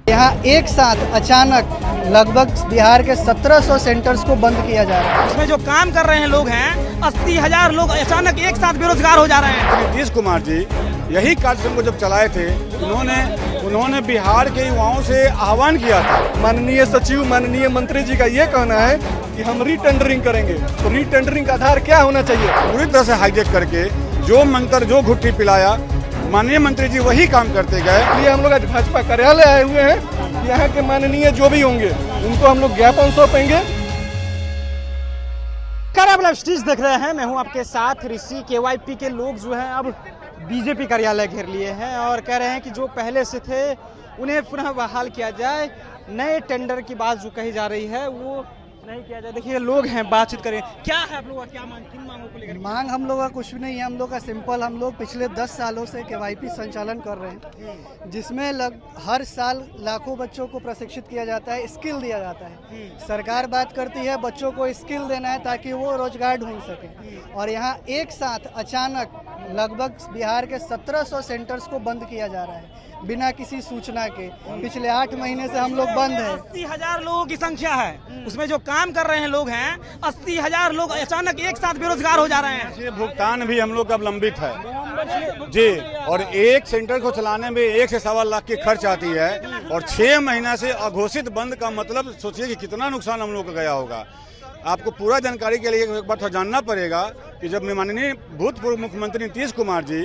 यहाँ एक साथ अचानक लगभग बिहार के 1700 सेंटर्स को बंद किया जा रहा है। उसमें जो काम कर रहे हैं लोग हैं 80,000 लोग अचानक एक साथ बेरोजगार हो जा रहे हैं। नीतीश कुमार जी यही कार्यक्रम को जब चलाए थे उन्होंने बिहार के युवाओं से आह्वान किया था। माननीय सचिव माननीय मंत्री जी का ये कहना है कि हम रीटेंडरिंग करेंगे, तो रीटेंडरिंग का आधार क्या होना चाहिए? पूरी तरह से हाईजेक करके जो मंत्र जो घुट्टी पिलाया माननीय मंत्री जी वही काम करते गए। ये हम लोग आज भाजपा कार्यालय आए हुए हैं, यहाँ के माननीय जो भी होंगे उनको हम लोग ज्ञापन सौंपेंगे। स्टीज देख रहे हैं, मैं हूं आपके साथ ऋषि। केवाईपी के लोग जो हैं अब बीजेपी कार्यालय घेर लिए हैं और कह रहे हैं कि जो पहले से थे उन्हें पुनः बहाल किया जाए। नए टेंडर की बात जो कही जा रही है वो नहीं किया जाए। देखिए लोग हैं, बातचीत करें। क्या है आप लोगों का, क्या मांग, किन मांगों को लेकर? मांग हम लोग का कुछ भी नहीं है। हम लोग का सिंपल, हम लोग पिछले 10 सालों से केवाईपी संचालन कर रहे हैं, जिसमें हर साल लाखों बच्चों को प्रशिक्षित किया जाता है, स्किल दिया जाता है। सरकार बात करती है बच्चों को स्किल देना है ताकि वो रोजगार ढूंढ सके, और यहाँ एक साथ अचानक लगभग बिहार के 1700 सेंटर्स को बंद किया जा रहा है बिना किसी सूचना के। पिछले 8 महीने से हम लोग बंद हैं। 80,000 लोगों की संख्या है, उसमें जो काम कर रहे हैं लोग हैं 80,000 लोग अचानक एक साथ बेरोजगार हो जा रहे हैं। ये भुगतान भी हम लोग का लंबित है जी, और एक सेंटर को चलाने में 1 से 1.25 लाख की खर्च आती है, और 6 महीना से अघोषित बंद का मतलब सोचिए कि कितना नुकसान हम लोग को गया होगा। आपको पूरा जानकारी के लिए एक बात जानना पड़ेगा कि जब माननीय भूतपूर्व मुख्यमंत्री नीतीश कुमार जी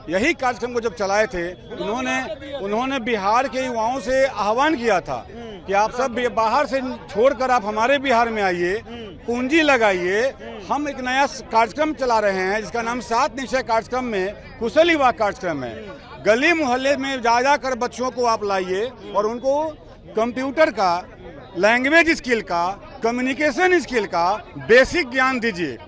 यही कार्यक्रम को जब चलाए थे उन्होंने बिहार के युवाओं से आह्वान किया था कि आप सब बाहर से छोड़कर आप हमारे बिहार में आइए, पूंजी लगाइए। हम एक नया कार्यक्रम चला रहे हैं जिसका नाम 7 निश्चय कार्यक्रम में कुशल युवा कार्यक्रम है। गली मोहल्ले में जा कर बच्चों को आप लाइए और उनको कंप्यूटर का, लैंग्वेज स्किल का, कम्युनिकेशन स्किल का बेसिक ज्ञान दीजिए।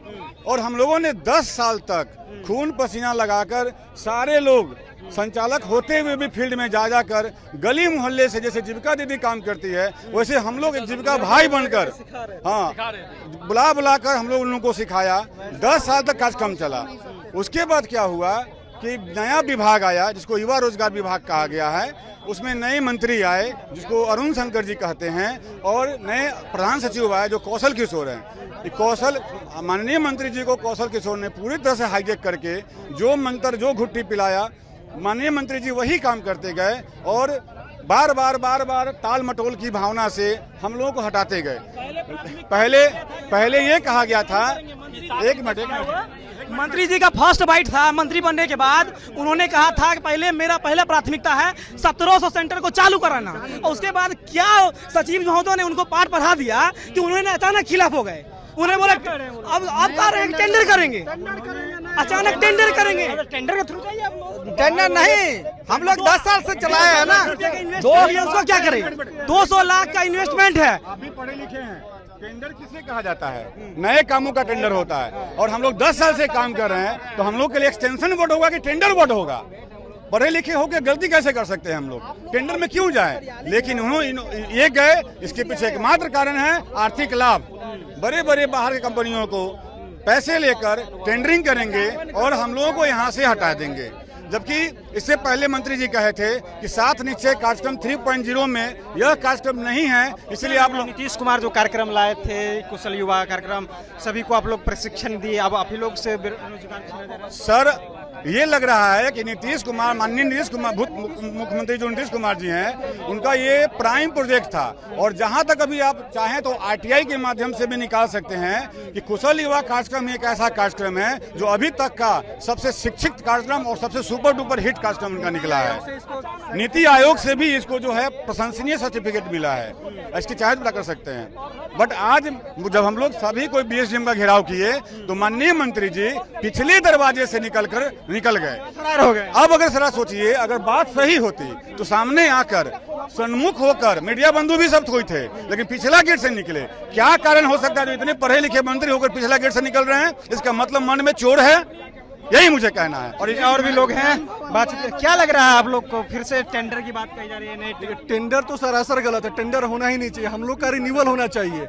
और हम लोगों ने 10 साल तक खून पसीना लगाकर सारे लोग संचालक होते हुए भी फील्ड में जा कर गली मोहल्ले से, जैसे जीविका दीदी काम करती है वैसे हम लोग एक जीविका भाई बनकर, हाँ, बुला कर हम लोग उन लोगों को सिखाया। 10 साल तक कार्यक्रम चला। उसके बाद क्या हुआ कि नया विभाग आया जिसको युवा रोजगार विभाग कहा गया है। उसमें नए मंत्री आए जिसको अरुण शंकर जी कहते हैं, और नए प्रधान सचिव आए जो कौशल किशोर हैं। कौशल माननीय मंत्री जी को कौशल किशोर ने पूरी तरह से हाईजेक करके जो मंत्र जो घुट्टी पिलाया माननीय मंत्री जी वही काम करते गए, और बार बार टाल मटोल की भावना से हम लोगों को हटाते गए। पहले ये कहा गया था, एक मिनट, मंत्री जी का फर्स्ट बाइट था मंत्री बनने के बाद। उन्होंने कहा था कि पहला प्राथमिकता है 1700 सेंटर को चालू कराना, और उसके बाद क्या सचिव महोदय ने उनको पाठ पढ़ा दिया कि उन्होंने अचानक खिलाफ हो गए। उन्हें बोला अब कह रहे हैं टेंडर करेंगे, अचानक टेंडर करेंगे। टेंडर के थ्रू चाहिए आप लोग? टेंडर नहीं, हम लोग 10 साल से चलाए हैं ना। उसको क्या करें? 200 लाख का इन्वेस्टमेंट है। अभी पढ़े लिखे हैं, टेंडर किसे कहा जाता है? नए कामों का टेंडर होता है, और हम लोग 10 साल से काम कर रहे हैं, तो हम लोग के लिए एक्सटेंशन वोट होगा कि टेंडर वोट होगा? पढ़े लिखे होकर गलती कैसे कर सकते हैं हम लोग? टेंडर में क्यों जाए? लेकिन उन्होंने ये गए, इसके पीछे एकमात्र कारण है आर्थिक लाभ। बड़े बड़े बाहर की कंपनियों को पैसे लेकर टेंडरिंग करेंगे और हम लोगों को यहाँ से हटा देंगे। जबकि इससे पहले मंत्री जी कहे थे कि 7 निश्चय कार्यक्रम 3.0 में यह कार्यक्रम नहीं है, इसलिए आप लोग नीतीश कुमार जो कार्यक्रम लाए थे कुशल युवा कार्यक्रम, सभी को आप लोग प्रशिक्षण दिए, अब आप ही लोग से सर ये लग रहा है कि नीतीश कुमार, माननीय नीतीश कुमार, मुख्यमंत्री जो नीतीश कुमार जी हैं, उनका ये प्राइम प्रोजेक्ट था। और जहां तक अभी आप चाहें तो आरटीआई के माध्यम से भी निकाल सकते हैं कि कुशल युवा कार्यक्रम एक ऐसा कार्यक्रम है जो अभी तक का सबसे शिक्षित कार्यक्रम और सबसे सुपर डुपर हिट कार्यक्रम उनका निकला है। नीति आयोग से भी इसको जो है प्रशंसनीय सर्टिफिकेट मिला है, इसकी चाहे तो कर सकते हैं। बट आज जब हम लोग सभी कोई बीएसडीएम का घेराव किए तो माननीय मंत्री जी पिछले दरवाजे से निकल गए। अब अगर जरा सोचिए, अगर बात सही होती तो सामने आकर सन्मुख होकर, मीडिया बंधु भी सब कोई थे, लेकिन पिछला गेट से निकले। क्या कारण हो सकता है जो इतने पढ़े लिखे मंत्री होकर पिछला गेट से निकल रहे हैं? इसका मतलब मन में चोर है, यही मुझे कहना है। और भी लोग हैं बातचीत। क्या लग रहा है आप लोग को, फिर से टेंडर की बात कही जा रही है? नहीं, टेंडर तो सरासर गलत है, टेंडर होना ही नहीं चाहिए। हम लोग का रिन्यूअल होना चाहिए।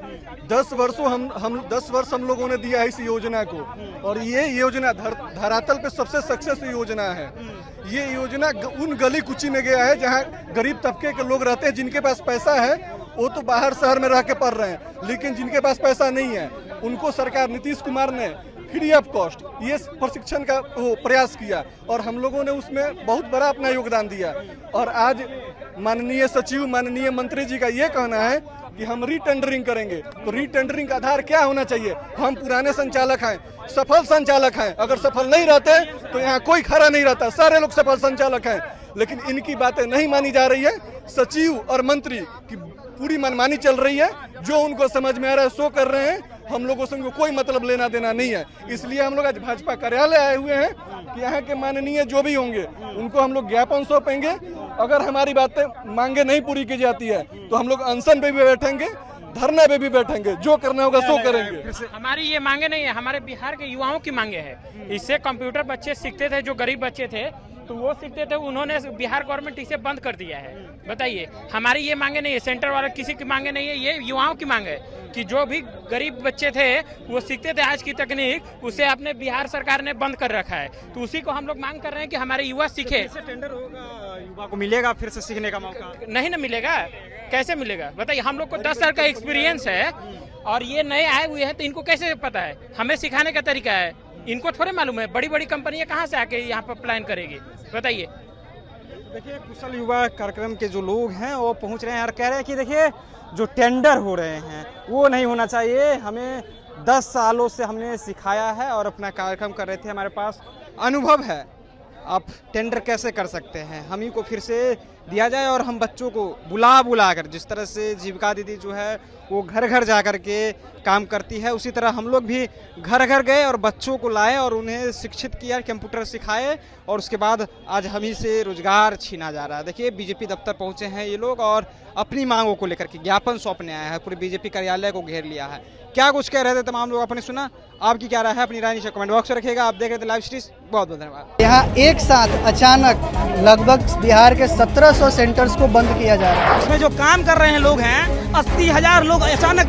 10 वर्ष हम लोगों ने दिया है इस योजना को, और ये योजना धरातल पे सबसे सक्सेस योजना है। ये योजना उन गली कुची में गया है जहाँ गरीब तबके के लोग रहते हैं। जिनके पास पैसा है वो तो बाहर शहर में रह के पढ़ रहे हैं, लेकिन जिनके पास पैसा नहीं है उनको सरकार नीतीश कुमार ने फ्री ऑफ कॉस्ट ये प्रशिक्षण का प्रयास किया, और हम लोगों ने उसमें बहुत बड़ा अपना योगदान दिया। और आज माननीय सचिव, माननीय मंत्री जी का ये कहना है कि हम रीटेंडरिंग करेंगे। तो रीटेंडरिंग का आधार क्या होना चाहिए? हम पुराने संचालक हैं, सफल संचालक हैं। अगर सफल नहीं रहते तो यहाँ कोई खड़ा नहीं रहता, सारे लोग सफल संचालक हैं। लेकिन इनकी बातें नहीं मानी जा रही है। सचिव और मंत्री की पूरी मनमानी चल रही है। जो उनको समझ में आ रहा है सो कर रहे हैं। हम लोगों से उनको कोई मतलब लेना देना नहीं है। इसलिए हम लोग आज भाजपा कार्यालय आए हुए हैं कि यहाँ के माननीय जो भी होंगे उनको हम लोग ज्ञापन सौंपेंगे। अगर हमारी बातें मांगे नहीं पूरी की जाती है तो हम लोग अनशन पे भी बैठेंगे, धरने पे भी बैठेंगे, जो करना होगा सो करेंगे। हमारी ये मांगे नहीं है, हमारे बिहार के युवाओं की मांगे है। इससे कंप्यूटर बच्चे सीखते थे, जो गरीब बच्चे थे तो वो सीखते थे, उन्होंने बिहार गवर्नमेंट इसे बंद कर दिया है। बताइए, हमारी ये मांगे नहीं है, सेंटर वाले किसी की मांगे नहीं है, ये युवाओं की मांग है कि जो भी गरीब बच्चे थे वो सीखते थे आज की तकनीक, उसे अपने बिहार सरकार ने बंद कर रखा है। तो उसी को हम लोग मांग कर रहे हैं कि हमारे युवा सीखे। टेंडर होगा, युवा को मिलेगा फिर से सीखने का मौका? नहीं ना मिलेगा, कैसे मिलेगा? बताइए, हम लोग को 10 साल का एक्सपीरियंस है और ये नए आए हुए हैं तो इनको कैसे पता है? हमें सिखाने का तरीका है, इनको थोड़े मालूम है। बड़ी बड़ी कंपनियां कहाँ से आके यहाँ पर प्लान करेगी? बताइए। देखिए, कुशल युवा कार्यक्रम के जो लोग हैं वो पहुंच रहे हैं और कह रहे हैं कि देखिए जो टेंडर हो रहे हैं वो नहीं होना चाहिए। हमें 10 सालों से हमने सिखाया है और अपना कार्यक्रम कर रहे थे, हमारे पास अनुभव है। आप टेंडर कैसे कर सकते हैं? हम ही को फिर से दिया जाए और हम बच्चों को बुला कर, जिस तरह से जीविका दीदी जो है वो घर घर जा कर के काम करती है, उसी तरह हम लोग भी घर घर गए और बच्चों को लाए और उन्हें शिक्षित किया, कंप्यूटर सिखाए, और उसके बाद आज हम ही से रोजगार छीना जा रहा है। देखिए, बीजेपी दफ्तर पहुंचे हैं ये लोग और अपनी मांगों को लेकर के ज्ञापन सौंपने आए हैं। पूरे बीजेपी कार्यालय को घेर लिया है। क्या कुछ कह रहे थे तमाम लोग, आपने सुना। आपकी क्या राय है? अपनी राय नीचे कमेंट बॉक्स में रखिएगा। आप देख रहे थे लाइव स्ट्रीम। बहुत बहुत धन्यवाद। यहाँ एक साथ अचानक लगभग बिहार के 1700 सेंटर्स को बंद किया जा रहा है। उसमें जो काम कर रहे हैं लोग हैं, 80,000 लोग अचानक